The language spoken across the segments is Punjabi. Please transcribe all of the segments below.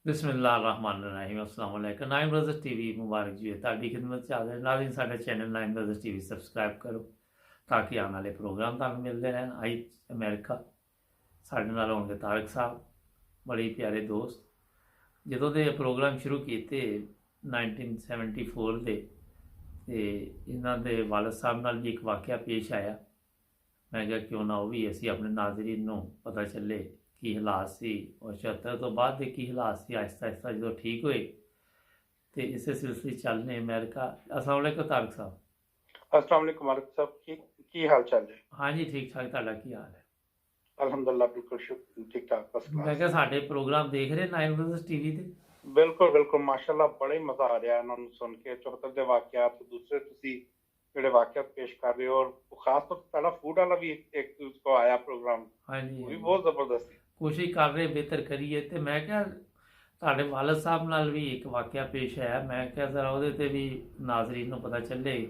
बिस्मिल्लाहिर्रहमानिर्रहीम अस्सलाम वालेकुम। नाइन ब्रदर्स टीवी मुबारक जी है ਤੁਹਾਡੀ ਖidmat ਚ ਹਾਜ਼ਰ ਨਾਜ਼ਰੀਨ। ਸਾਡੇ ਚੈਨਲ ਨਾइन ब्रदर्स टीवी ਸਬਸਕ੍ਰਾਈਬ ਕਰੋ ਤਾਂ ਕਿ ਆਉਣ ਵਾਲੇ ਪ੍ਰੋਗਰਾਮ ਤੁਹਾਨੂੰ ਮਿਲਦੇ ਰਹਿਣ। ਅੱਜ ਅਮਰੀਕਾ ਸਾਡੇ ਨਾਲ ਹੋਣਗੇ ਤਾਰਕ ਸਾਹਿਬ, ਬੜੇ ਪਿਆਰੇ ਦੋਸਤ। ਜਦੋਂ ਦੇ ਪ੍ਰੋਗਰਾਮ ਸ਼ੁਰੂ ਕੀਤੇ 1974 ਦੇ ਤੇ ਇਹਨਾਂ ਦੇ ਵਾਲਦ ਸਾਹਿਬ ਨਾਲ ਵੀ ਇੱਕ ਵਾਕਿਆ ਪੇਸ਼ ਆਇਆ। ਮੈਂ ਕਿਹਾ ਕਿਉਂ ਨਾ ਉਹ ਵੀ ਅਸੀਂ ਆਪਣੇ ਨਾਜ਼ਰੀਨ ਨੂੰ ਪਤਾ ਚੱਲੇ ਕੀ ਹਾਲਾਤ ਸੀ ਔਰ 76 ਤੋਂ ਬਾਅਦ ਦੇ ਕੀ ਹਾਲਾਤ ਸੀ। ਆਹਿਸਤਾ ਆਹਿਸਤਾ ਜਦੋਂ ਠੀਕ ਹੋਏ ਤੇ ਇਸੇ ਸਿਲਸਿਲੇ ਚੱਲਨੇ ਅਮਰੀਕਾ। अस्सलाम वालेकुम तारक साहब। अस्सलाम वालेकुम मालिक साहब की हाल चाल है? हाँ जी ठीक ठाक। ਤੁਹਾਡਾ ਕੀ ਹਾਲ ਹੈ? अल्हम्दुलिल्लाह बिल्कुल ठीक ठाक फर्स्ट ਮੈਂ क्लास। ਕਿਹਾ ਸਾਡੇ ਪ੍ਰੋਗਰਾਮ ਦੇਖ ਰਹੇ ਨਾइन ब्रदर्स टीवी ਤੇ? बिल्कुल बिल्कुल माशाल्लाह बड़ा ही मजा आ रहा है ਇਹਨਾਂ ਨੂੰ ਸੁਣ ਕੇ 74 ਦੇ ਵਾਕਿਆਤ ਦੂਸਰੇ ਤੁਸੀਂ ਜਿਹੜੇ ਵਾਕਿਆਤ ਪੇਸ਼ ਕਰ ਰਹੇ ਹੋ ਔਰ ਖਾਸ ਤੌਰ ਤੇ ਪਹਿਲਾ ਫੂਡ ਵਾਲਾ ਵੀ ਇੱਕ ਉਸਕੋ ਆਇਆ ਪ੍ਰੋਗਰਾਮ। हाँ जी ਉਹ ਵੀ ਬਹੁਤ ਜ਼ਬਰਦਸਤ ਸੀ। ਕੋਸ਼ਿਸ਼ ਕਰ ਰਹੇ ਬਿਹਤਰ ਕਰੀਏ। ਤੇ ਮੈਂ ਕਿਹਾ ਤੁਹਾਡੇ ਵਾਲਦ ਸਾਹਿਬ ਨਾਲ ਵੀ ਇੱਕ ਵਾਕਿਆ ਪੇਸ਼ ਆਇਆ। ਮੈਂ ਕਿਹਾ ਜ਼ਰਾ ਉਹਦੇ ਤੇ ਵੀ ਨਾਜ਼ਰੀਨ ਨੂੰ ਪਤਾ ਚੱਲੇ।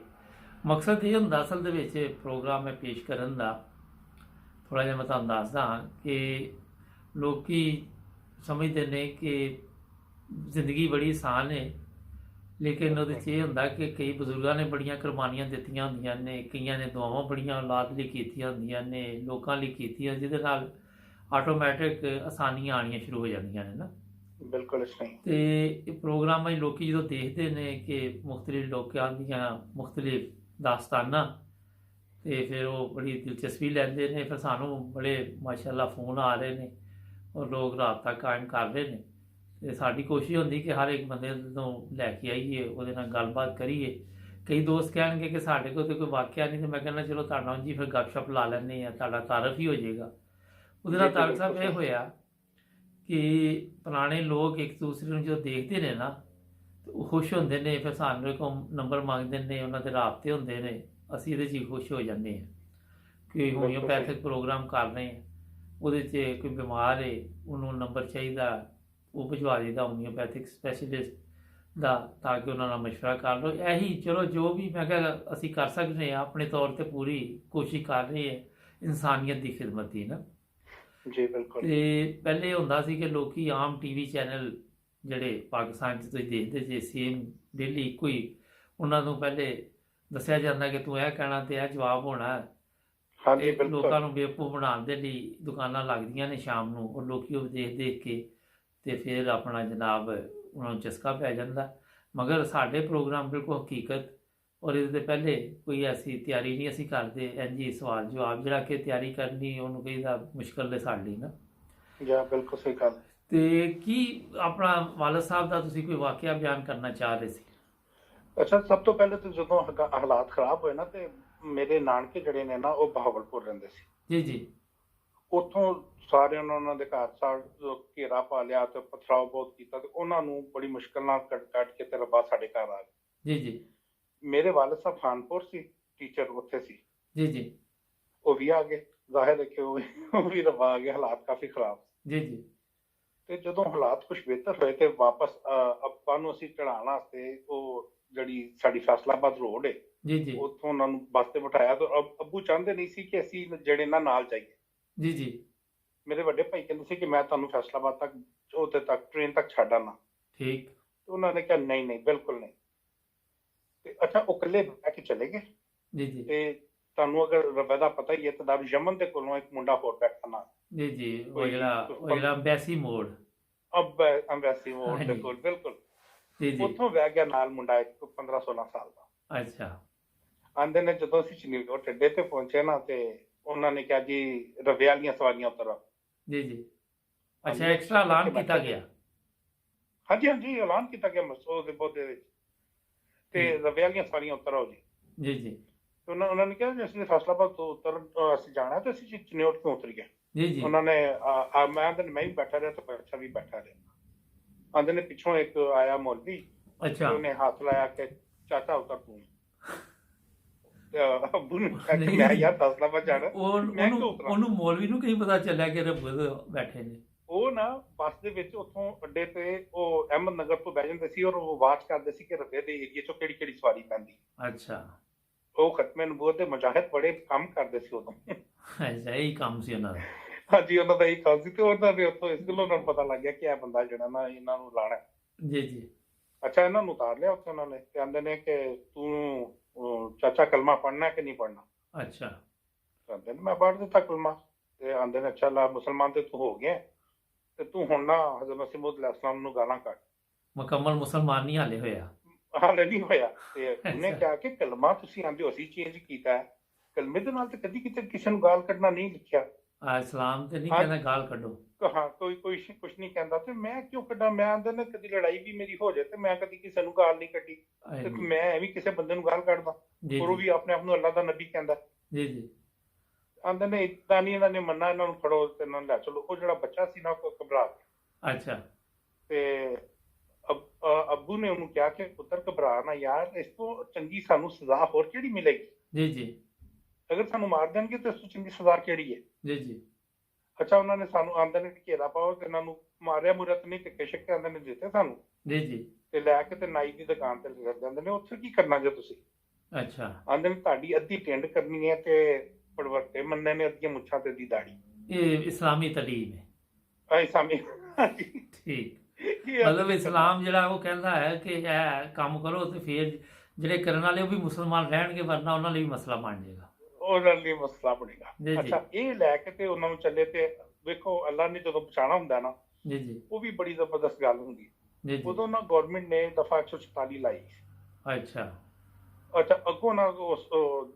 ਮਕਸਦ ਇਹ ਹੁੰਦਾ ਅਸਲ ਦੇ ਵਿੱਚ ਪ੍ਰੋਗਰਾਮ ਮੈਂ ਪੇਸ਼ ਕਰਨ ਦਾ, ਥੋੜ੍ਹਾ ਜਿਹਾ ਮੈਂ ਤੁਹਾਨੂੰ ਦੱਸਦਾ ਕਿ ਲੋਕੀ ਸਮਝਦੇ ਨੇ ਕਿ ਜ਼ਿੰਦਗੀ ਬੜੀ ਆਸਾਨ ਹੈ, ਲੇਕਿਨ ਉਹਦੇ 'ਚ ਇਹ ਹੁੰਦਾ ਕਿ ਕਈ ਬਜ਼ੁਰਗਾਂ ਨੇ ਬੜੀਆਂ ਕੁਰਬਾਨੀਆਂ ਦਿੱਤੀਆਂ ਹੁੰਦੀਆਂ ਨੇ, ਕਈਆਂ ਨੇ ਦੁਆਵਾਂ ਬੜੀਆਂ ਔਲਾਦ ਲਈ ਕੀਤੀਆਂ ਹੁੰਦੀਆਂ ਨੇ, ਲੋਕਾਂ ਲਈ ਕੀਤੀਆਂ, ਜਿਹਦੇ ਨਾਲ ਆਟੋਮੈਟਿਕ ਆਸਾਨੀਆਂ ਆਉਣੀਆਂ ਸ਼ੁਰੂ ਹੋ ਜਾਂਦੀਆਂ ਨੇ ਨਾ। ਬਿਲਕੁਲ ਸਹੀ। ਤੇ ਇਹ ਪ੍ਰੋਗਰਾਮਾਂ 'ਚ ਲੋਕੀ ਜਦੋਂ ਦੇਖਦੇ ਨੇ ਕਿ ਮੁਖਤਲਿਫ ਲੋਕਾਂ ਦੀਆਂ ਮੁਖਤਲਿਫ ਦਾਸਤਾਨਾਂ, ਤੇ ਫਿਰ ਉਹ ਬੜੀ ਦਿਲਚਸਪੀ ਲੈਂਦੇ ਨੇ। ਫਿਰ ਸਾਨੂੰ ਬੜੇ ਮਾਸ਼ਾਅੱਲਾ ਫੋਨ ਆ ਰਹੇ ਨੇ ਔਰ ਲੋਕ ਰਾਬਤਾ ਕਾਇਮ ਕਰ ਰਹੇ ਨੇ। ਤੇ ਸਾਡੀ ਕੋਸ਼ਿਸ਼ ਹੁੰਦੀ ਕਿ ਹਰ ਇੱਕ ਬੰਦੇ ਨੂੰ ਲੈ ਕੇ ਆਈਏ, ਉਹਦੇ ਨਾਲ ਗੱਲਬਾਤ ਕਰੀਏ। ਕਈ ਦੋਸਤ ਕਹਿਣਗੇ ਕਿ ਸਾਡੇ ਕੋਲ ਤਾਂ ਕੋਈ ਵਾਕਿਆ ਨਹੀਂ, ਤੇ ਮੈਂ ਕਹਿੰਦਾ ਚਲੋ ਤੁਹਾਡੇ ਨਾਲ ਜੀ ਫਿਰ ਗੱਪਸ਼ਪ ਲਾ ਲੈਂਦੇ ਹਾਂ, ਤੁਹਾਡਾ ਤਾਰਫ ਹੀ ਹੋ ਜਾਏਗਾ। ਉਹਦੇ ਨਾਲ ਤਾਰਕ ਸਾਹਿਬ ਇਹ ਹੋਇਆ ਕਿ ਪੁਰਾਣੇ ਲੋਕ ਇੱਕ ਦੂਸਰੇ ਨੂੰ ਜਦੋਂ ਦੇਖਦੇ ਨੇ ਨਾ ਤੇ ਉਹ ਖੁਸ਼ ਹੁੰਦੇ ਨੇ। ਫਿਰ ਸਾਨੂੰ ਕੋਲ ਨੰਬਰ ਮੰਗਦੇ ਨੇ, ਉਹਨਾਂ ਦੇ ਰਾਬਤੇ ਹੁੰਦੇ ਨੇ, ਅਸੀਂ ਇਹਦੇ 'ਚ ਹੀ ਖੁਸ਼ ਹੋ ਜਾਂਦੇ ਹਾਂ ਕਿ ਹੋਮਿਓਪੈਥਿਕ ਪ੍ਰੋਗਰਾਮ ਕਰ ਰਹੇ ਹਾਂ। ਉਹਦੇ 'ਚ ਕੋਈ ਬਿਮਾਰ ਹੈ, ਉਹਨੂੰ ਨੰਬਰ ਚਾਹੀਦਾ, ਉਹ ਭਿਜਵਾ ਦੇਈਦਾ ਹੋਮਿਓਪੈਥਿਕ ਸਪੈਸ਼ਲਿਸਟ ਦਾ, ਤਾਂ ਕਿ ਉਹਨਾਂ ਨਾਲ ਮਸ਼ਵਰਾ ਕਰ ਲਓ। ਇਹੀ ਚਲੋ ਜੋ ਵੀ ਮੈਂ ਕਿਹਾ ਅਸੀਂ ਕਰ ਸਕਦੇ ਹਾਂ, ਆਪਣੇ ਤੌਰ 'ਤੇ ਪੂਰੀ ਕੋਸ਼ਿਸ਼ ਕਰ ਰਹੇ ਹਾਂ ਇਨਸਾਨੀਅਤ ਦੀ ਖਿਦਮਤ ਦੀ ਨਾ। ਜੀ ਬਿਲਕੁਲ। ਤੇ ਪਹਿਲੇ ਹੁੰਦਾ ਸੀ ਕਿ ਲੋਕੀ ਆਮ ਟੀਵੀ ਚੈਨਲ ਜਿਹੜੇ ਪਾਕਿਸਤਾਨ 'ਚ ਤੁਸੀਂ ਦੇਖਦੇ ਜੇ ਸੇਮ ਡੇਲੀ ਇੱਕੋ ਹੀ, ਉਹਨਾਂ ਨੂੰ ਪਹਿਲੇ ਦੱਸਿਆ ਜਾਂਦਾ ਕਿ ਤੂੰ ਇਹ ਕਹਿਣਾ ਤੇ ਇਹ ਜਵਾਬ ਹੋਣਾ। ਹਾਂਜੀ ਲੋਕਾਂ ਬਿਲਕੁਲ। ਨੂੰ ਬੇਵਕੂਫ ਬਣਾਉਣ ਦੇ ਲਈ ਦੁਕਾਨਾਂ ਲੱਗਦੀਆਂ ਨੇ ਸ਼ਾਮ ਨੂੰ, ਔਰ ਲੋਕੀ ਉਹ ਦੇਖ ਦੇਖ ਕੇ ਤੇ ਫਿਰ ਆਪਣਾ ਜਨਾਬ ਉਹਨਾਂ ਨੂੰ ਚਸਕਾ ਪੈ ਜਾਂਦਾ। ਮਗਰ ਸਾਡੇ ਪ੍ਰੋਗਰਾਮ ਬਿਲਕੁਲ ਹਕੀਕਤ, ਔਰ ਇਹਦੇ ਤੋਂ ਪਹਿਲੇ ਕੋਈ ਐਸੀ ਤਿਆਰੀ ਨਹੀਂ ਅਸੀਂ ਕਰਦੇ। ਇੰਝ ਹੀ ਸਵਾਲ ਜਵਾਬ ਜਿਹੜਾ ਕਿ ਤਿਆਰੀ ਕਰਨੀ ਉਹਨੂੰ ਕਹੀਦਾ ਮੁਸ਼ਕਲ ਹੈ ਸਾਡੀ ਨਾ। ਜਾਂ ਬਿਲਕੁਲ ਸਹੀ ਗੱਲ। ਤੇ ਕੀ ਆਪਣਾ ਵਾਲਦ ਸਾਹਿਬ ਦਾ ਤੁਸੀਂ ਕੋਈ ਵਾਕਿਆ ਬਿਆਨ ਕਰਨਾ ਚਾਹ ਰਹੇ ਸੀ? ਅੱਛਾ, ਸਭ ਤੋਂ ਪਹਿਲੇ ਤਾਂ ਜਦੋਂ ਹਾਲਾਤ ਖਰਾਬ ਹੋਏ ਨਾ ਤੇ ਮੇਰੇ ਨਾਨਕੇ ਜਿਹੜੇ ਨੇ ਨਾ ਉਹ ਬਹਾਵਲਪੁਰ ਰਹਿੰਦੇ ਸੀ। ਜੀ ਜੀ। ਉੱਥੋਂ ਸਾਰਿਆਂ ਨੇ ਉਹਨਾਂ ਦੇ ਘਰ ਘੇਰਾ ਪਾ ਲਿਆ ਤੇ ਪਥਰਾਓ ਬਹੁਤ ਕੀਤਾ ਤੇ ਉਹਨਾਂ ਨੂੰ ਬੜੀ ਮੁਸ਼ਕਲ ਨਾਲ ਕੱਢ ਕੇ ਤੇ ਰੱਬਾ ਸਾਡੇ ਘਰ ਆ ਗਏ। ਜੀ ਜੀ। ਮੇਰੇ ਵਾਲਦ ਸਾਹਿਬ ਖਾਨਪੁਰ ਸੀ, ਟੀਚਰ ਉੱਥੇ ਸੀ। ਜੀ ਜੀ। ਉਹ ਵੀ ਆ ਗਏ, ਜ਼ਾਹਿਰ ਹੈ ਕਿ ਉਹ ਵੀ ਰੱਬਾ ਆ ਗਏ। ਹਾਲਾਤ ਕਾਫੀ ਖਰਾਬ। ਜੀ ਜੀ। ਤੇ ਜਦੋਂ ਹਾਲਾਤ ਕੁਝ ਬਿਹਤਰ ਹੋਏ ਤੇ ਵਾਪਸ ਆਪਾਂ ਨੂੰ ਅਸੀਂ ਚੜਾਉਣ ਵਾਸਤੇ ਉਹ ਜਿਹੜੀ ਸਾਡੀ ਫੈਸਲਾਬਾਦ ਰੋਡ ਹੈ, ਜੀ ਜੀ। ਉੱਥੋਂ ਉਹਨਾਂ ਨੂੰ ਬੱਸ ਤੇ ਬਿਠਾਇਆ ਤੇ ਅੱਬੂ ਚਾਹੁੰਦੇ ਨਹੀਂ ਸੀ ਕਿ ਅਸੀਂ ਜਿਹੜੇ ਨਾਲ ਜਾਈਏ। ਜੀ ਜੀ। ਮੇਰੇ ਵੱਡੇ ਭਾਈ ਕਹਿੰਦੇ ਸੀ ਕਿ ਮੈਂ ਤੁਹਾਨੂੰ ਫੈਸਲਾਬਾਦ ਤੱਕ ਉੱਥੇ ਤੱਕ ਟ੍ਰੇਨ ਤੱਕ ਛੱਡ ਆਉਣਾ। ਠੀਕ। ਤੇ ਉਹਨਾਂ ਨੇ ਕਿਹਾ ਨਹੀਂ ਨਹੀਂ ਬਿਲਕੁਲ ਨਹੀਂ। ਤੇ ਅੱਛਾ, ਉਹ ਇਕੱਲੇ ਬਹਿ ਕੇ ਚਲੇ ਗਏ। ਜੀ ਜੀ। ਤੇ ਤੁਹਾਨੂੰ ਅਗਰ ਰੱਬੇ ਦਾ ਪਤਾ ਹੀ ਹੈ ਤਾਂ ਯਮਨ ਦੇ ਕੋਲੋਂ ਇੱਕ ਮੁੰਡਾ ਹੋਰ ਬੈਠਾ ਨਾਲ। ਜੀ ਜੀ। ਉਹ ਜਿਹੜਾ ਅੰਬੈਸੀ ਮੋੜ। ਅੰਬੈਸੀ ਮੋੜ ਦੇ ਕੋਲ ਬਿਲਕੁਲ। ਜੀ ਜੀ। ਉੱਥੋਂ ਬਹਿ ਗਿਆ ਨਾਲ ਮੁੰਡਾ ਇੱਕ 15-16 ਸਾਲ ਦਾ। ਅੱਛਾ। ਆਂਦੇ ਨੇ ਜਦੋਂ ਅਸੀਂ ਚੰਡੀਗੜ੍ਹ ਟੱਡੇ ਤੇ ਪਹੁੰਚੇ ਨਾ ਤੇ ਉਹਨਾਂ ਨੇ ਕਿਹਾ ਜੀ ਰਵੇ ਵਾਲੀਆਂ ਸਵਾਰੀਆਂ ਉਤਰੋ। ਜੀ ਜੀ। ਅੱਛਾ, ਐਕਸਟਰਾ ਐਲਾਨ ਕੀਤਾ ਗਿਆ? ਹਾਂਜੀ ਹਾਂਜੀ, ਐਲਾਨ ਕੀਤਾ ਗਿਆ ਮਸੂਦ ਦੇ ਬੋਦੇ ਵਿੱਚ ਤੇ ਰਵੇ ਵਾਲੀਆਂ ਸਵਾਰੀਆਂ ਉਤਰੋ ਜੀ। ਜੀ ਜੀ। ਤੇ ਉਹਨਾਂ ਨੇ ਕਿਹਾ ਜੀ ਅਸੀਂ ਫੈਸਲਾਬਾਦ ਤੋਂ ਅਸੀਂ ਜਾਣਾ ਤੇ ਅਸੀਂ ਚੰਡੀਗੜ੍ਹ ਕਿਉਂ ਉਤਰ ਗਏ। ਜੀ ਜੀ। ਉਹਨਾਂ ਨੇ ਮੈਂ ਵੀ ਬੈਠਾ ਰਿਹਾ ਤੇ ਬੱਚਾ ਵੀ ਬੈਠਾ ਰਿਹਾ। ਆਂਦੇ ਨੇ ਪਿੱਛੋਂ ਇੱਕ ਆਇਆ ਮੌਲਵੀ। ਅੱਛਾ। ਉਹਨੇ ਹੱਥ ਲਾਇਆ ਕਿ ਚਾਚਾ ਉਤਰ ਤੂੰ। ਅੱਬੂ ਨੂੰ ਮੈਂ ਯਾਰ ਫੈਸਲਾਬਾਦ ਜਾਣਾ। ਉਹਨੂੰ ਮੌਲਵੀ ਨੂੰ ਕਈ ਪਤਾ ਚੱਲਿਆ ਕਿ ਰੱਬ ਬੈਠੇ ਨੇ। ਉਹ ਨਾ ਬੱਸ ਦੇ ਵਿੱਚ ਉੱਥੋਂ ਅੱਡੇ ਤੇ ਉਹ ਅਹਿਮਦ ਨਗਰ ਤੋਂ ਬਹਿ ਜਾਂਦੇ ਸੀ ਔਰ ਉਹ ਵਾਚ ਕਰਦੇ ਸੀ ਕਿ ਰੱਬੇ ਦੇ ਏਰੀਏ ਚੋਂ ਕਿਹੜੀ ਕਿਹੜੀ ਸਵਾਰੀ ਪੈਂਦੀ। ਅੱਛਾ। ਉਹ ਖਤਮੇ ਨਬੂਵਤ ਦੇ ਮੁਜਾਹਿਦ ਬੜੇ ਕੰਮ ਕਰਦੇ ਸੀ ਉਦੋਂ। ਅੱਛਾ, ਇਹੀ ਕੰਮ ਸੀ ਉਹਨਾਂ ਦਾ। ਹਾਂਜੀ ਉਹਨਾਂ ਦਾ ਇਹ ਖਾਸ ਸੀ ਤੇ ਉਹਨਾਂ ਦੇ ਉੱਥੋਂ ਇਸ ਗੱਲੋਂ ਉਹਨਾਂ ਨੂੰ ਪਤਾ ਲੱਗ ਗਿਆ ਕਿ ਇਹ ਬੰਦਾ ਜਿਹੜਾ ਨਾ ਇਹਨਾਂ ਨੂੰ ਲਾਣਾ। ਜੀ ਜੀ। ਅੱਛਾ ਇਹਨਾਂ ਨੂੰ ਉਤਾਰ ਲਿਆ ਉੱਥੇ ਉਹਨਾਂ ਨੇ, ਕਹਿੰਦੇ ਨੇ ਕਿ ਤੂੰ ਚਾਚਾ ਕਲਮਾ ਪੜ੍ਹਨਾ ਕਿ ਨਹੀਂ ਪੜ੍ਹਨਾ। ਅੱਛਾ। ਕਹਿੰਦੇ ਨੇ ਮੈਂ ਪੜ੍ਹ ਦਿੱਤਾ ਕਲਮਾ। ਤੇ ਆਂਦੇ ਨੇ ਅੱਛਾ ਲਾ ਮੁਸਲਮਾਨ ਤੇ ਤੂੰ ਹੋ ਗਿਆ ਤੇ ਤੂੰ ਹੁਣ ਨਾ ਹਜ਼ਰਤ ਮਸੀਹ ਮੌਊਦ अलैहिस्सलाम ਨੂੰ ਗਾਲਾਂ ਕੱਢ। ਮੁਕੰਮਲ ਮੁਸਲਮਾਨ ਨਹੀਂ ਹਾਲੇ ਹੋਇਆ। ਹਾਲੇ ਨਹੀਂ ਹੋਇਆ ਤੇ ਉਹਨੇ ਅੱਛਾ। ਕਿਹਾ ਕਿ ਕਲਮਾ ਤੁਸੀਂ ਆਂਦੇ ਹੋ ਅਸੀਂ ਚੇਂਜ ਕੀਤਾ ਹੈ, ਕਲਮੇ ਦੇ ਨਾਲ ਤੇ ਕਦੀ ਕਿਤੇ ਕਿਸੇ ਨੂੰ ਗਾਲ ਕੱਢਣਾ ਨਹੀਂ ਲਿਖਿਆ। ਇਸਲਾਮ ਤੇ ਨਹੀਂ ਹਾਂ ਕਹਿੰਦਾ ਗਾਲ ਕੱਢੋ। ਹਾਂ ਕੋਈ ਕੋਈ ਕੁਛ ਨਹੀਂ ਕਹਿੰਦਾ ਤੇ ਮੈਂ ਕਿਉਂ ਕੱਢਾਂ। ਮੈਂ ਆਂਦੇ ਨੇ ਕਦੀ ਲੜਾਈ ਵੀ ਮੇਰੀ ਹੋ ਜਾਏ ਤੇ ਮੈਂ ਕਦੀ ਕਿਸੇ ਨੂੰ ਗਾਲ ਨਹੀਂ ਕੱਢੀ ਤੇ ਹਾਂਜੀ। ਮੈਂ ਐਵੇਂ ਕਿਸੇ ਬੰਦੇ ਨੂੰ ਗਾਲ ਕੱਢਦਾ। ਜੀ ਔਰ ਉਹ ਜੀ। ਵੀ ਆਪਣੇ ਆਪ ਨੂੰ ਅੱਲਾਹ ਦਾ ਨਬੀ ਕਹਿੰਦਾ। ਜੀ ਜੀ। ਆਂਦੇ ਨੇ ਏਦਾਂ ਨਹੀਂ ਇਹਨਾਂ ਨੇ ਮੰਨਾ, ਇਹਨਾਂ ਨੂੰ ਫੜੋ ਤੇ ਇਹਨਾਂ ਨੂੰ ਲੈ ਚਲੋ। ਉਹ ਜਿਹੜਾ ਬੱਚਾ ਸੀ ਨਾ ਉਹ ਘਬਰਾ ਗਿਆ ਅੱਛਾ। ਤੇ ਅੱਬੂ ਨੇ ਉਹਨੂੰ ਕਿਹਾ ਕਿ ਪੁੱਤਰ ਘਬਰਾ ਨਾ ਯਾਰ, ਇਸ ਤੋਂ ਚੰਗੀ ਸਾਨੂੰ ਸਜ਼ਾ ਹੋਰ ਕਿਹੜੀ ਮਿਲੇਗੀ। ਜੀ ਜੀ। ਅਗਰ ਸਾਨੂੰ ਮਾਰ ਦੇਣਗੇ ਤੇ ਇਸ ਤੋਂ ਚੰਗੀ ਸਜ਼ਾ ਕਿਹੜੀ ਹੈ। ਜੀ ਜੀ। ਅੱਛਾ ਉਹਨਾਂ ਨੇ ਸਾਨੂੰ ਆਂਦੇ ਨੇ ਘੇਰਾ ਪਾਓ ਤੇ ਇਹਨਾਂ ਨੂੰ ਮਾਰਿਆ ਮੁਰਤ ਨਹੀਂ ਤੇ ਕਿਸ਼ਕ ਆਂਦੇ ਨੇ ਦਿੱਤੇ ਸਾਨੂੰ ਜੀ ਜੀ। ਤੇ ਲੈ ਕੇ ਤੇ ਨਾਈ ਦੀ ਦੁਕਾਨ ਤੇ ਲੈ ਜਾਂਦੇ ਨੇ। ਉੱਥੇ ਕੀ ਕਰਨਾ ਜੇ ਤੁਸੀਂ। ਅੱਛਾ। ਆਂਦੇ ਨੇ ਤੁਹਾਡੀ ਅੱਧੀ ਟਿੰਡ ਕਰਨੀ ਹੈ ਤੇ ਪੜਵਰਤੇ ਮੰਨਣੇ ਨੇ ਅੱਧੀਆਂ ਮੁੱਛਾਂ ਤੇ ਦੀ ਦਾੜੀ। ਇਹ ਇਸਲਾਮੀ ਤਾਲੀਮ ਹੈ। ਐ ਸਾਮੀ ਠੀਕ। ਮਤਲਬ ਇਸਲਾਮ ਜਿਹੜਾ ਉਹ ਕਹਿੰਦਾ ਹੈ ਕਿ ਇਹ ਕੰਮ ਕਰੋ ਤੇ ਫਿਰ ਜਿਹੜੇ ਕਰਨ ਵਾਲੇ ਉਹ ਵੀ ਮੁਸਲਮਾਨ ਰਹਿਣਗੇ, ਵਰਨਾ ਉਹਨਾਂ ਲਈ ਵੀ ਮਸਲਾ ਬਣ ਜਾਏਗਾ। ਉਹਨਾਂ ਲਈ ਮਸਲਾ ਬਣੇਗਾ। ਜੀ ਜੀ। ਅੱਛਾ ਇਹ ਲੈ ਕੇ ਤੇ ਉਹਨਾਂ ਨੂੰ ਚੱਲੇ ਤੇ ਵੇਖੋ ਅੱਲਾਹ ਨੇ ਜਦੋਂ ਬਚਾਉਣਾ ਹੁੰਦਾ ਨਾ ਜੀ ਜੀ। ਉਹ ਵੀ ਬੜੀ ਜ਼ਬਰਦਸਤ ਗੱਲ ਹੁੰਦੀ। ਜੀ ਜੀ। ਉਦੋਂ ਨਾ ਗਵਰਨਮੈਂਟ ਨੇ ਦਫਾ 144 ਲਾਈ। ਅੱਛਾ। ਅੱਛਾ ਅੱਗੋਂ ਨਾ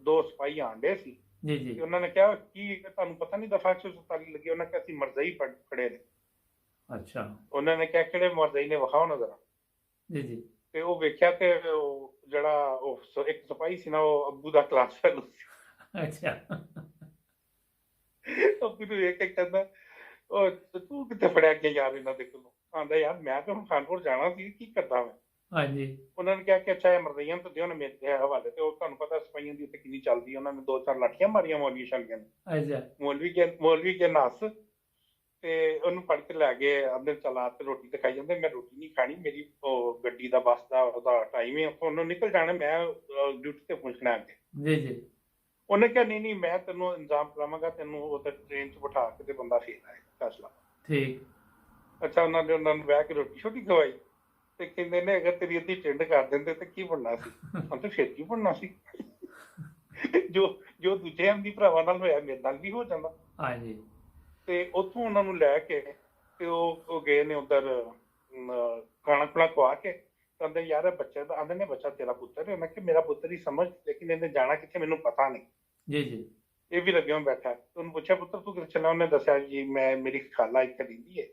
ਦੋ ਸਿਪਾਹੀ ਆਂਡੇ ਸੀ ਜੀ ਜੀ। ਤੇ ਉਹਨਾਂ ਨੇ ਕਿਹਾ ਕੀ ਤੁਹਾਨੂੰ ਪਤਾ ਨਹੀਂ ਦਫਾ 144 ਲੱਗੀ। ਉਹਨਾਂ ਕਿਹਾ ਅਸੀਂ ਮਰਜ਼ਈ ਫੜੇ ਨੇ। ਅੱਛਾ। ਉਹਨਾਂ ਨੇ ਕਿਹਾ ਕਿਹੜੇ ਮਰਜ਼ਈ ਨੇ ਵਿਖਾਓ ਨਾ ਜ਼ਰਾ। ਜੀ ਜੀ। ਤੇ ਉਹ ਵੇਖਿਆ ਤੇ ਉਹ ਜਿਹੜਾ ਉਹ ਇੱਕ ਸਿਪਾਹੀ ਸੀ ਨਾ ਉਹ ਅੱਬੂ ਦਾ ਕਲਾਸ ਫੈਲੋ ਸੀ। ਅੱਛਾ। ਅੱਬੂ ਨੂੰ ਵੇਖ ਕੇ ਕਹਿੰਦਾ ਉਹ ਤੂੰ ਕਿੱਥੇ ਫੜਿਆ ਗਿਆ ਯਾਰ ਇਹਨਾਂ ਦੇ ਕੋਲੋਂ। ਆਂਦਾ ਯਾਰ ਮੈਂ ਤਾਂ ਹੁਣ ਖਾਨਪੁਰ ਜਾਣਾ ਸੀ, ਕੀ ਕਰਦਾ ਮੈਂ। ਹਾਂਜੀ। ਉਹਨਾਂ ਨੇ ਕਿਹਾ ਕਿ ਅੱਛਾ ਇਹ ਮਰਜ਼ਈਆਂ ਤਾਂ ਦਿਓ ਨਾ ਮੇਰੇ ਹਵਾਲੇ ਤੇ। ਉਹ ਤੁਹਾਨੂੰ ਪਤਾ ਸਿਪਾਹੀਆਂ ਦੀ ਉੱਥੇ ਕਿੰਨੀ ਚੱਲਦੀ। ਉਹਨਾਂ ਨੇ 2-4 ਲਾਠੀਆਂ ਮਾਰੀਆਂ ਮੌਲਵੀ ਸ਼ਾਲੀਆਂ ਨੇ। ਅੱਛਾ। ਮੌਲਵੀ ਕੇ ਨਸ ਤੇ ਉਹਨੂੰ ਫੜ ਕੇ ਲੈ ਗਏ ਅੰਦਰ। ਚਲਾ ਤੇ ਰੋਟੀ ਤੇ ਖਾਈ ਜਾਂਦੇ। ਮੈਂ ਰੋਟੀ ਨਹੀਂ ਖਾਣੀ, ਮੇਰੀ ਉਹ ਗੱਡੀ ਦਾ ਬੱਸ ਦਾ ਉਹਦਾ ਟਾਈਮ ਹੈ, ਉੱਥੋਂ ਉਹਨੂੰ ਨਿਕਲ ਜਾਣਾ, ਮੈਂ ਡਿਊਟੀ ਤੇ ਪਹੁੰਚਣਾ ਅੱਗੇ। ਜੀ ਜੀ। ਉਹਨੇ ਕਿਹਾ ਨਹੀਂ ਨਹੀਂ ਮੈਂ ਤੈਨੂੰ ਇੰਤਜ਼ਾਮ ਕਰਾਵਾਂਗਾ, ਤੈਨੂੰ ਉੱਥੇ ਟ੍ਰੇਨ 'ਚ ਬਿਠਾ ਕੇ ਤੇ ਬੰਦਾ ਫੇਰ ਆਏ ਫੈਸਲਾ। ਠੀਕ। ਅੱਛਾ ਉਹਨਾਂ ਨੂੰ ਬਹਿ ਕੇ ਰੋਟੀ ਛੋਟੀ ਖਵਾਈ ਤੇ ਕਹਿੰਦੇ ਨੇ ਅਗਰ ਤੇਰੀ ਅੱਧੀ ਟਿੰਡ ਕਰ ਦਿੰਦੇ ਤੇ ਕੀ ਬਣਨਾ ਸੀ। ਹਾਂ ਤੇ ਫਿਰ ਕੀ ਬਣਨਾ ਸੀ। ਜੋ ਦੂਜੇ ਆਂਦੀ ਭਰਾਵਾਂ ਨਾਲ ਹੋਇਆ ਮੇਰੇ ਨਾਲ ਵੀ ਹੋ ਜਾਂਦਾ। ਹਾਂਜੀ। ਤੇ ਉੱਥੋਂ ਉਹਨਾਂ ਨੂੰ ਲੈ ਕੇ ਤੇ ਉਹ ਗਏ ਨੇ ਉੱਧਰ ਖਾਣਾ ਖੁਣਾ ਖਵਾ ਕੇ। ਕਹਿੰਦੇ ਯਾਰ ਬੱਚੇ ਦਾ ਆਂਦੇ ਨੇ ਬੱਚਾ ਤੇਰਾ ਪੁੱਤਰ ਹੈ। ਮੈਂ ਕਿਹਾ ਮੇਰਾ ਪੁੱਤਰ ਹੀ ਸਮਝ, ਲੇਕਿਨ ਇਹਨੇ ਜਾਣਾ ਕਿੱਥੇ ਮੈਨੂੰ ਪਤਾ ਨਹੀਂ। ਜੀ ਜੀ। ਇਹ ਵੀ ਲੱਗਿਆ ਬੈਠਾ। ਉਹਨੂੰ ਪੁੱਛਿਆ ਪੁੱਤਰ ਤੂੰ ਕਿੱਥੇ ਚੱਲਿਆ। ਉਹਨੇ ਦੱਸਿਆ ਜੀ ਮੈਂ ਮੇਰੀ ਖਾਲਾ ਇੱਥੇ ਰਹਿੰਦੀ ਹੈ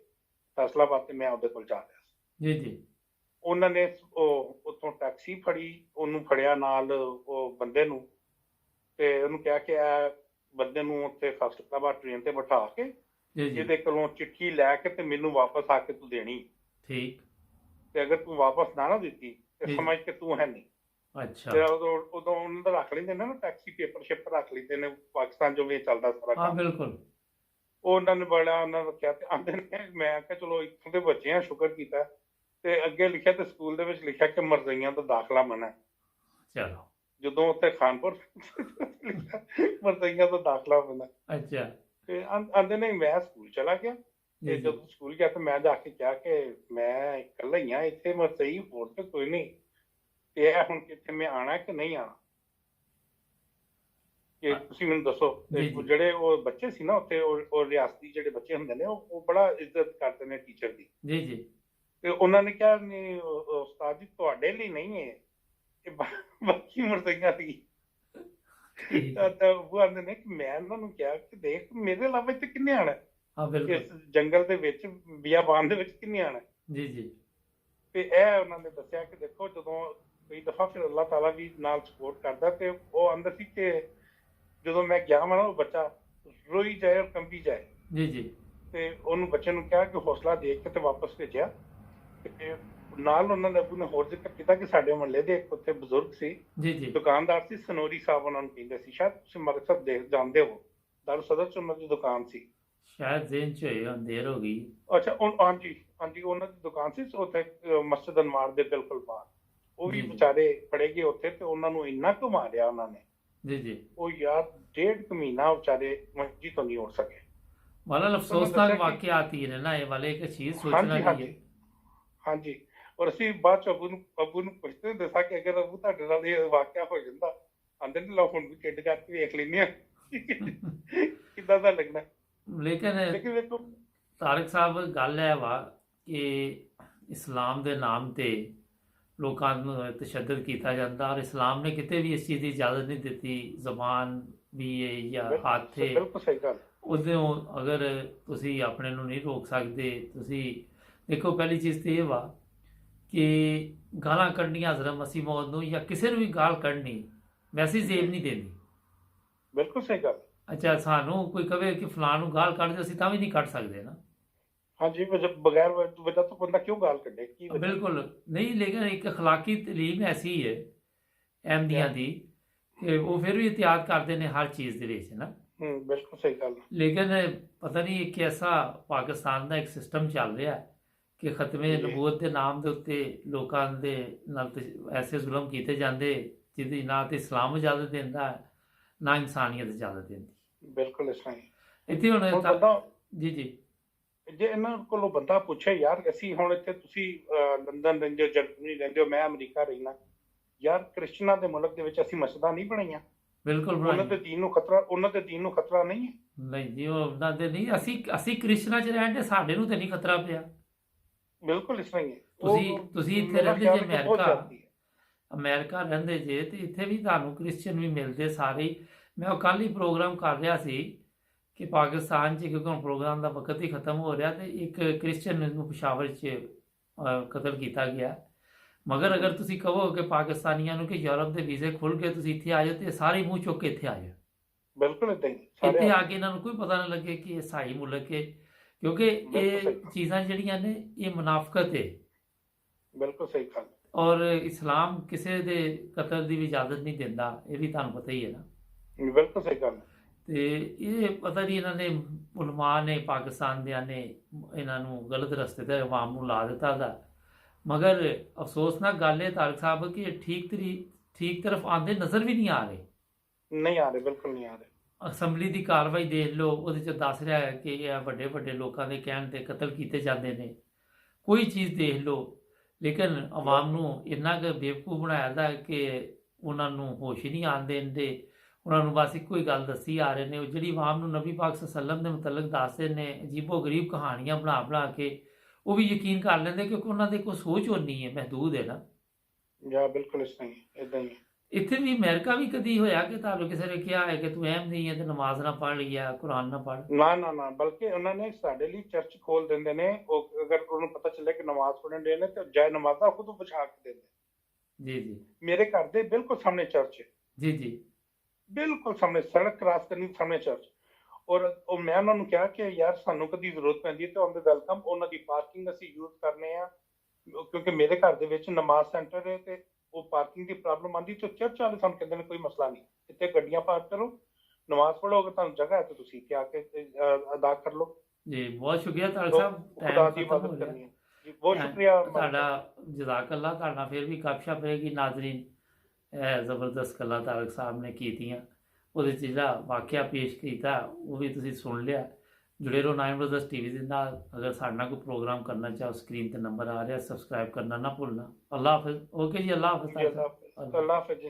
ਫੈਸਲਾਬਾਦ ਤੇ ਮੈਂ ਉਹਦੇ ਕੋਲ ਜਾ ਰਿਹਾ ਸੀ। ਜੀ ਜੀ। ਉਹਨਾਂ ਨੇ ਉਹ ਉੱਥੋਂ ਟੈਕਸੀ ਫੜੀ, ਉਹਨੂੰ ਫੜਿਆ ਨਾਲ ਉਹ ਬੰਦੇ ਨੂੰ ਤੇ ਉਹਨੂੰ ਕਿਹਾ ਕਿ ਇਹ ਬੰਦੇ ਨੂੰ ਉੱਥੇ ਫੈਸਲਾਬਾਦ ਟ੍ਰੇਨ ਤੇ ਬਿਠਾ ਕੇ ਜੀ ਜੀ। ਜਿਹਦੇ ਕੋਲੋਂ ਚਿੱਠੀ ਲੈ ਕੇ ਤੇ ਮੈਨੂੰ ਵਾਪਸ ਆ ਕੇ ਤੂੰ ਦੇਣੀ। ਠੀਕ। ਤੇ ਅਗਰ ਤੂੰ ਵਾਪਸ ਨਾ ਦਿੱਤੀ ਤੇ ਜੀ। ਸਮਝ ਕੇ ਤੂੰ ਹੈ ਨਹੀਂ। ਅੱਛਾ। ਤੇ ਉਦੋਂ ਉਹਨਾਂ ਦਾ ਰੱਖ ਲੈਂਦੇ ਨੇ ਨਾ ਟੈਕਸੀ ਪੇਪਰ ਸ਼ੇਪਰ ਰੱਖ ਲੈਂਦੇ ਨੇ ਪਾਕਿਸਤਾਨ ਜੋ ਵੀ ਚੱਲਦਾ ਸਾਰਾ ਹਾਂ ਕੰਮ। ਬਿਲਕੁਲ। ਉਹ ਉਹਨਾਂ ਨੇ ਬੜਾ ਉਹਨਾਂ ਨੂੰ ਕਿਹਾ ਤੇ ਆਂਦੇ ਨੇ ਮੈਂ ਕਿਹਾ ਚਲੋ ਇੱਥੋਂ ਦੇ ਬੱਚੇ ਆ, ਸ਼ੁਕਰ ਕੀਤਾ। ਤੇ ਅੱਗੇ ਲਿਖਿਆ ਤੇ ਸਕੂਲ ਦੇ ਵਿੱਚ ਲਿਖਿਆ ਕਿ ਮਰਜ਼ਈਆਂ ਦਾ ਦਾਖਲਾ ਮਨਾ। ਚਲੋ। ਜਦੋਂ ਉੱਥੇ ਖਾਨਪੁਰ ਮਰਜ਼ਈਆਂ ਦਾ ਦਾਖਲਾ ਮਨਾ। ਅੱਛਾ। ਤੇ ਆਂਦੇ ਨੇ ਮੈਂ ਸਕੂਲ ਚਲਾ ਗਿਆ ਤੇ ਜਦੋਂ ਸਕੂਲ ਗਿਆ ਤੇ ਮੈਂ ਜਾ ਕੇ ਕਿਹਾ ਕਿ ਮੈਂ ਇਕੱਲਾ ਹੀ ਆ ਇੱਥੇ, ਮਰਜ਼ਈ ਹੋਰ ਤੇ ਕੋਈ ਨਹੀਂ। ਤੇ ਇਹ ਹੁਣ ਕਿੱਥੇ ਮੈਂ ਆਣਾ ਕਿ ਨਹੀਂ ਆਣਾ ਕਿ ਤੁਸੀਂ ਮੈਨੂੰ ਦੱਸੋ। ਜਿਹੜੇ ਉਹ ਬੱਚੇ ਸੀ ਨਾ ਉੱਥੇ ਉਹ ਰਿਆਸਤੀ ਜਿਹੜੇ ਬੱਚੇ ਹੁੰਦੇ ਨੇ ਉਹ ਬੜਾ ਇੱਜ਼ਤ ਕਰਦੇ ਨੇ ਟੀਚਰ ਦੀ। ਜੀ ਜੀ। ਤੇ ਉਹਨਾਂ ਨੇ ਕਿਹਾ ਨਹੀਂ ਉਸਤਾਦ ਜੀ ਤੁਹਾਡੇ ਲਈ ਨਹੀਂ ਹੈ, ਇਹ ਬਾਕੀ ਮਰਜ਼ਈਆਂ ਦੀ। ਤਾਂ ਉਹ ਆਂਦੇ ਨੇ ਕਿ ਮੈਂ ਉਹਨਾਂ ਨੂੰ ਕਿਹਾ ਕਿ ਦੇਖ ਮੇਰੇ ਇਲਾਵਾ ਇੱਥੇ ਕਿੰਨੇ ਆਣਾ ਇਸ ਜੰਗਲ ਦੇ ਵਿੱਚ, ਬਿਆਬਾਨ ਦੇ ਵਿੱਚ ਕਿੰਨੇ ਆਣਾ। ਜੀ ਜੀ। ਤੇ ਇਹ ਉਹਨਾਂ ਨੇ ਦੱਸਿਆ ਕਿ ਦੇਖੋ ਜਦੋਂ ਕਈ ਦਫਾ ਫਿਰ ਅੱਲਾਹ ਤਾਲਾ ਵੀ ਨਾਲ ਸਪੋਰਟ ਕਰਦਾ। ਤੇ ਉਹ ਅੰਦਰ ਸੀ ਕਿ ਜਦੋਂ ਮੈਂ ਗਿਆ ਵਾ ਨਾ ਉਹ ਬੱਚਾ ਰੋਈ ਜਾਏ ਔਰ ਕੰਬੀ ਜਾਏ। ਜੀ ਜੀ। ਤੇ ਉਹਨੂੰ ਬੱਚੇ ਨੂੰ ਕਿਹਾ ਕਿ ਹੌਸਲਾ ਦੇ ਕੇ ਤੇ ਵਾਪਸ ਭੇਜਿਆ। ਤੇ ਨਾਲ ਉਹਨਾਂ ਨੇ ਅੱਬੂ ਨੇ ਹੋਰ ਜ਼ਿਕਰ ਕੀਤਾ ਕਿ ਸਾਡੇ ਮੁਹੱਲੇ ਦੇ ਇੱਕ ਉੱਥੇ ਬਜ਼ੁਰਗ ਸੀ, ਜੀ ਜੀ, ਦੁਕਾਨਦਾਰ ਸੀ, ਸਨੋਰੀ ਸਾਹਿਬ ਉਹਨਾਂ ਨੂੰ ਕਹਿੰਦੇ ਸੀ, ਸ਼ਾਇਦ ਤੁਸੀਂ ਮਕਸਦ ਜਾਣਦੇ ਹੋ, ਦਾਰੂ ਸਦਰ 'ਚ ਉਹਨਾਂ ਦੀ ਦੁਕਾਨ ਸੀ। ਸ਼ਾਇਦ ਜ਼ਿਹਨ 'ਚ ਹੋਏ, ਦੇਰ ਹੋ ਗਈ। ਅੱਛਾ ਹਾਂਜੀ ਹਾਂਜੀ, ਉਹਨਾਂ ਦੀ ਦੁਕਾਨ ਸੀ ਉੱਥੇ ਮਸਜਿਦ ਅਨਵਾਰ ਦੇ ਬਿਲਕੁਲ ਬਾਹਰ। ਉਹ ਵੀ ਵਿਚਾਰੇ ਫੜੇ ਗਏ ਉੱਥੇ ਤੇ ਉਹਨਾਂ ਨੂੰ ਇੰਨਾ ਕੁ ਮਾਰਿਆ ਉਹਨਾਂ ਨੇ। ਜੀ ਜੀ। ਉਹ ਯਾਰ 1.5 ਮਹੀਨਾ ਵਿਚਾਰੇ ਮੰਜੀ ਤੋਂ ਨਹੀਂ ਉੱਠ ਸਕੇ। मतलब ਉਹਨਾਂ अफसोसनाक ਦੱਸਿਆ ਕਿ वाकयात ही ने ना ये वाले, एक चीज सोचने ਹਾਂਜੀ वाली है। ਹਾਂਜੀ ਹਾਂਜੀ। ਔਰ ਅਸੀਂ ਬਾਅਦ ਚ ਅੱਬੂ ਨੂੰ ਪੁੱਛਦੇ ਹੁੰਦੇ ਸਾਂ ਕਿ ਅਗਰ ਅੱਬੂ ਤੁਹਾਡੇ ਨਾਲ ਇਹ ਵਾਕਿਆ ਹੋ ਜਾਂਦਾ, ਆਂਦੇ ਨੇ ਲਓ ਹੁਣ ਵੀ ਕਿੱਡ ਕਰਕੇ ਵੇਖ ਲੈਂਦੇ ਆ ਕਿੱਦਾਂ ਦਾ ਲੱਗਣਾ। लेकिन ਲੇਕਿਨ ਵੇਖੋ ਤਾਰਕ ਸਾਹਿਬ ਗੱਲ ਹੈ ਵਾ ਕਿ ਇਸਲਾਮ ਦੇ ਨਾਮ ਤੇ ਲੋਕਾਂ ਨੂੰ ਤਸ਼ੱਦਦ ਕੀਤਾ ਜਾਂਦਾ, ਔਰ ਇਸਲਾਮ ਨੇ ਕਿਤੇ ਵੀ ਇਸ ਚੀਜ਼ ਦੀ ਇਜਾਜ਼ਤ ਨਹੀਂ ਦਿੱਤੀ। ਜ਼ਬਾਨ ਵੀ ਹੈ ਜਾਂ ਹੱਥ ਹੈ, ਬਿਲਕੁਲ ਸਹੀ ਗੱਲ। ਉਹਦੋਂ ਅਗਰ ਤੁਸੀਂ ਆਪਣੇ ਨੂੰ ਨਹੀਂ ਰੋਕ ਸਕਦੇ, ਤੁਸੀਂ ਦੇਖੋ ਪਹਿਲੀ ਚੀਜ਼ ਤੇ ਇਹ ਵਾ ਕਿ ਗਾਲਾਂ ਕੱਢਣੀਆਂ ਹਜ਼ਰਤ ਮਸੀਹ ਮੌਦ ਨੂੰ ਜਾਂ ਕਿਸੇ ਨੂੰ ਵੀ ਗਾਲ ਕੱਢਣੀ ਵੈਸੇ ਜ਼ੇਬ ਨਹੀਂ ਦਿੰਦੀ। ਬਿਲਕੁਲ ਸਹੀ ਗੱਲ। ਅੱਛਾ, ਸਾਨੂੰ ਕੋਈ ਕਵੇ ਕਿ ਫਲਾਣ ਨੂੰ ਗਾਲ ਕੱਢ ਦੇ, ਅਸੀਂ ਤਾਂ ਵੀ ਨਹੀਂ ਕੱਢ ਸਕਦੇ ਨਾ। ਹਾਂਜੀ, ਬਗੈਰ ਵਜ੍ਹਾ ਤੋਂ ਬੰਦਾ ਕਿਉਂ ਗਾਲ ਕੱਢੇ, ਕੀ ਵਜ੍ਹਾ? ਬਿਲकुल नहीं, लेकिन एक अखलाकी तलीम ऐसी है अहमदियां दी कि वो फिर भी एहतियात करते हैं हर चीज़ ਦੇ ਵਿੱਚ ਨਾ। ਬਿਲਕੁਲ ਸਹੀ ਗੱਲ। लेकिन पता नहीं एक ऐसा पाकिस्तान ਦਾ ਇੱਕ ਸਿਸਟਮ ਚੱਲ ਰਿਹਾ ਕਿ ਖਤਮੇ ਜੀ। ਨਬੂਵਤ ਦੇ ਨਾਮ ਦੇ ਉੱਤੇ ਲੋਕਾਂ ਦੇ ਨਾਲ ਐਸੇ ਜ਼ੁਲਮ ਕੀਤੇ ਜਾਂਦੇ ਜਿਹਦੀ ਨਾ ਤੇ ਇਸਲਾਮ ਇਜਾਜ਼ਤ ਦਿੰਦਾ ਨਾ ਇਨਸਾਨੀਅਤ ਇਜਾਜ਼ਤ ਦਿੰਦੀ। ਬਿਲਕੁਲ ਇਸ ਤਰ੍ਹਾਂ ਹੀ। ਇੱਥੇ ਹੁਣ ਹੁਣ ਬੰਦਾ ਜੀ ਜੀ ਜੇ ਇਹਨਾਂ ਕੋਲੋਂ ਬੰਦਾ ਪੁੱਛੇ ਯਾਰ ਅਸੀਂ ਹੁਣ ਇੱਥੇ ਤੁਸੀਂ ਲੰਦਨ ਰਹਿੰਦੇ ਹੋ, ਜਰਮਨੀ ਰਹਿੰਦੇ ਹੋ, ਮੈਂ ਅਮਰੀਕਾ ਰਹਿਣਾ, ਯਾਰ ਕ੍ਰਿਸਚਨਾਂ ਦੇ ਮੁਲਕ ਦੇ ਵਿੱਚ ਅਸੀਂ ਮਸਜਿਦਾਂ ਨਹੀਂ ਬਣਾਈਆਂ? ਬਿਲਕੁਲ ਉਹਨਾਂ ਦੇ ਦੀਨ ਨੂੰ ਖਤਰਾ, ਉਹਨਾਂ ਦੇ ਦੀਨ ਨੂੰ ਖਤਰਾ ਨਹੀਂ ਹੈ? ਨਹੀਂ ਜੀ, ਉਹਨਾਂ ਦੇ ਨਹੀਂ, ਅਸੀਂ ਕ੍ਰਿਸਚਨਾਂ 'ਚ ਰਹਿਣ ਦੇ, ਸਾਡੇ ਨੂੰ ਤੇ ਨਹੀਂ ਖਤਰਾ ਪਿਆ। ਬਿਲਕੁਲ ਇਸ ਤਰ੍ਹਾਂ ਹੀ ਹੈ। ਤੁਸੀਂ ਇੱਥੇ ਰਹਿੰਦੇ ਜੇ ਅਮਰੀਕਾ ਰਹਿੰਦੇ ਜੇ, ਤੇ ਇੱਥੇ ਵੀ ਤੁਹਾਨੂੰ ਕ੍ਰਿਸਚਨ ਵੀ ਮਿਲਦੇ ਸਾਰੇ ਹੀ। ਮੈਂ ਉਹ ਕੱਲ੍ਹ ਹੀ ਪ੍ਰੋਗਰਾਮ ਕਰ ਰਿਹਾ ਸੀ ਕਿ ਪਾਕਿਸਤਾਨ 'ਚ, ਕਿਉਂਕਿ ਹੁਣ ਪ੍ਰੋਗਰਾਮ ਦਾ ਵਕਤ ਹੀ ਖਤਮ ਹੋ ਰਿਹਾ, ਤੇ ਇੱਕ ਕ੍ਰਿਸਚਨ ਨੂੰ ਪਿਸ਼ਾਵਰ 'ਚ ਕਤਲ ਕੀਤਾ ਗਿਆ। ਮਗਰ ਅਗਰ ਤੁਸੀਂ ਕਹੋ ਕਿ ਪਾਕਿਸਤਾਨੀਆਂ ਨੂੰ ਕਿ ਯੂਰਪ ਦੇ ਵੀਜ਼ੇ ਖੁੱਲ੍ਹ ਕੇ ਤੁਸੀਂ ਇੱਥੇ ਆ ਜਾਓ, ਤੇ ਸਾਰੇ ਮੂੰਹ ਚੁੱਕ ਕੇ ਇੱਥੇ ਆ ਜਾਓ। ਬਿਲਕੁਲ ਇੱਦਾਂ ਹੀ ਇੱਥੇ ਆ ਕੇ ਇਹਨਾਂ ਨੂੰ ਕੋਈ ਪਤਾ ਨਾ ਲੱਗੇ ਕਿ ਇਹ ਸਹੀ ਮੁਲਕ ਹੈ, ਕਿਉਂਕਿ ਇਹ ਚੀਜ਼ਾਂ ਜਿਹੜੀਆਂ ਨੇ ਇਹ ਮੁਨਾਫਕਤ ਹੈ। ਬਿਲਕੁਲ ਸਹੀ ਗੱਲ। ਔਰ ਇਸਲਾਮ ਕਿਸੇ ਦੇ ਕਤਲ ਦੀ ਵੀ ਇਜਾਜ਼ਤ ਨਹੀਂ ਦਿੰਦਾ, ਇਹ ਵੀ ਤੁਹਾਨੂੰ ਪਤਾ ਹੀ ਹੈ ਨਾ। ਬਿਲਕੁਲ ਸਹੀ ਗੱਲ। ਤੇ ਇਹ ਪਤਾ ਨਹੀਂ ਇਹਨਾਂ ਨੇ ਉਲਮਾ ਨੇ ਪਾਕਿਸਤਾਨ ਦਿਆਂ ਨੇ ਇਹਨਾਂ ਨੂੰ ਗਲਤ ਰਸਤੇ ਤੇ ਆਵਾਮ ਨੂੰ ਲਾ ਦਿੱਤਾ ਦਾ। ਮਗਰ ਅਫਸੋਸਨਾਕ ਗੱਲ ਹੈ ਤਾਰਕ ਸਾਹਿਬ ਕਿ ਠੀਕ ਤਰਫ ਆਉਂਦੇ ਨਜ਼ਰ ਵੀ ਨਹੀਂ ਆ ਰਹੇ। ਨਹੀਂ ਆ ਰਹੇ, ਬਿਲਕੁਲ ਨਹੀਂ ਆ ਰਹੇ। ਅਸੈਂਬਲੀ ਦੀ ਕਾਰਵਾਈ ਦੇਖ ਲਓ, ਉਹਦੇ 'ਚ ਦੱਸ ਰਿਹਾ ਹੈ ਕਿ ਇਹ ਵੱਡੇ ਵੱਡੇ ਲੋਕਾਂ ਦੇ ਕਹਿਣ ਤੇ ਕਤਲ ਕੀਤੇ ਜਾਂਦੇ ਨੇ। ਕੋਈ ਚੀਜ਼ ਦੇਖ ਲਓ, ਲੇਕਿਨ ਆਵਾਮ ਨੂੰ ਇੰਨਾ ਕੁ ਬੇਵਕੂਫ ਬਣਾਇਆ ਦਾ ਕਿ ਉਹਨਾਂ ਨੂੰ ਹੋਸ਼ ਹੀ ਨਹੀਂ ਆਉਣ ਦਿੰਦੇ। ਉਹਨਾਂ ਨੂੰ ਬਸ ਇੱਕੋ ਹੀ ਗੱਲ ਦੱਸੀ ਆ ਰਹੇ ਨੇ। ਉਹ ਜਿਹੜੀ ਆਵਾਮ ਨੂੰ ਨਬੀ ਪਾਕ ਸੱਲਮ ਦੇ ਮੁਤਲਕ ਦੱਸਦੇ ਨੇ ਅਜੀਬੋ ਗਰੀਬ ਕਹਾਣੀਆਂ ਬਣਾ ਕੇ, ਉਹ ਵੀ ਯਕੀਨ ਕਰ ਲੈਂਦੇ ਕਿਉਂਕਿ ਉਹਨਾਂ ਦੀ ਕੋਈ ਸੋਚ ਹੋਣੀ ਹੈ, ਮਹਦੂਦ ਹੈ ਨਾ। ਜਾਂ ਬਿਲਕੁਲ ਇਸ ਤਰ੍ਹਾਂ ਹੀ, ਇੱਦਾਂ ਹੀ। ਇੱਥੇ ਵੀ ਅਮਰੀਕਾ ਵੀ ਕਦੀ ਹੋਇਆ ਕਿ ਤੁਹਾਨੂੰ ਕਿਸੇ ਨੇ ਕਿਹਾ ਹੈ ਕਿ ਤੂੰ ਅਹਿਮ ਨਹੀਂ ਹੈ ਤੇ ਨਮਾਜ਼ ਨਾ ਪੜ੍ਹ ਲਿਆ, ਕੁਰਾਨ ਨਾ ਪੜ੍ਹ? ਨਾ, ਬਲਕਿ ਉਹਨਾਂ ਨੇ ਸਾਡੇ ਲਈ ਚਰਚ ਖੋਲ ਦਿੰਦੇ ਨੇ। ਉਹ ਅਗਰ ਉਹਨੂੰ ਪਤਾ ਚੱਲੇ ਕਿ ਨਮਾਜ਼ ਪੜ੍ਹਨ ਦੇ ਨੇ ਤੇ ਜਾਏ ਨਮਾਜ਼ਾਂ ਖੁਦ ਵਿਛਾ ਕੇ ਦਿੰਦੇ। ਜੀ ਮੇਰੇ ਘਰ ਦੇ ਬਿਲਕੁਲ ਸਾਹਮਣੇ ਚਰਚ ਹੈ। ਜੀ ਬਿਲਕੁਲ ਸਾਹਮਣੇ, ਸੜਕ ਕ੍ਰਾਸ ਕਰਨੀ ਸਾਹਮਣੇ ਚਰਚ। ਔਰ ਉਹ ਮੈਂ ਉਹਨਾਂ ਨੂੰ ਕਿਹਾ ਕਿ ਯਾਰ ਸਾਨੂੰ ਕਦੀ ਜ਼ਰੂਰਤ ਪੈਂਦੀ ਹੈ ਤੇ ਆਨ ਦ ਵੈਲਕਮ, ਉਹਨਾਂ ਦੀ ਪਾਰਕਿੰਗ ਅਸੀਂ ਯੂਜ਼ ਕਰਨੇ ਆ, ਕਿਉਂਕਿ ਮੇਰੇ ਘਰ ਦੇ ਵਿੱਚ ਨਮਾਜ਼ ਸੈਂਟਰ ਹੈ ਤੇ ਉਹ ਪਾਰਕਿੰਗ ਦੀ ਪ੍ਰੋਬਲਮ ਆਉਂਦੀ। ਤੇ ਚਰਚ ਵਾਲੇ ਸਾਨੂੰ ਕਹਿੰਦੇ ਨੇ ਕੋਈ ਮਸਲਾ ਨਹੀਂ, ਇੱਥੇ ਗੱਡੀਆਂ ਪਾਰਕ ਕਰੋ, ਨਮਾਜ਼ ਪੜ੍ਹੋ, ਅਗਰ ਤੁਹਾਨੂੰ ਜਗ੍ਹਾ ਹੈ ਤਾਂ ਤੁਸੀਂ ਇੱਥੇ ਆ ਕੇ ਅਦਾ ਕਰ ਲਓ। ਜੀ ਬਹੁਤ ਸ਼ੁਕਰੀਆ ਤਾਰਕ ਸਾਹਿਬ, ਖੁਦਾ ਦੀ ਇਬਾਦਤ ਕਰਨੀ ਹੈ ਜੀ। ਬਹੁਤ ਸ਼ੁਕਰੀਆ ਤੁਹਾਡਾ, ਜਜ਼ਾਕੱਲਾ। ਤੁਹਾਡਾ ਫਿਰ ਵੀ ਗੱਪਸ਼ਪ ਰਹੇਗੀ ਨਾਜ਼ਰੀਨ। ਇਹ ਜ਼ਬਰਦਸਤ ਗੱਲਾਂ ਤਾਰਕ ਸਾਹਿਬ ਨੇ ਕੀਤੀਆਂ, ਉਹਦੇ 'ਚ ਜਿਹੜਾ ਵਾਕਿਆ ਪੇਸ਼ ਕੀਤਾ ਉਹ ਵੀ ਤੁਸੀਂ ਸੁਣ ਲਿਆ। ਜੁੜੇ ਰਹੋ 9 ਬ੍ਰਦਰਜ਼ ਟੀਵੀ ਦੇ ਨਾਲ। ਅਗਰ ਸਾਡੇ ਨਾਲ ਕੋਈ ਪ੍ਰੋਗਰਾਮ ਕਰਨਾ ਚਾਹੋ, ਸਕਰੀਨ ਤੇ ਨੰਬਰ ਆ ਰਿਹਾ, ਸਬਸਕ੍ਰਾਈਬ ਕਰਨਾ ਨਾ ਭੁੱਲਣਾ। ਅੱਲਾ ਹਾਫਿਜ਼। ਓਕੇ ਜੀ, ਅੱਲਾ ਹਾਫਿਜ਼। ਅੱਲਾ ਹਾਫਿਜ਼।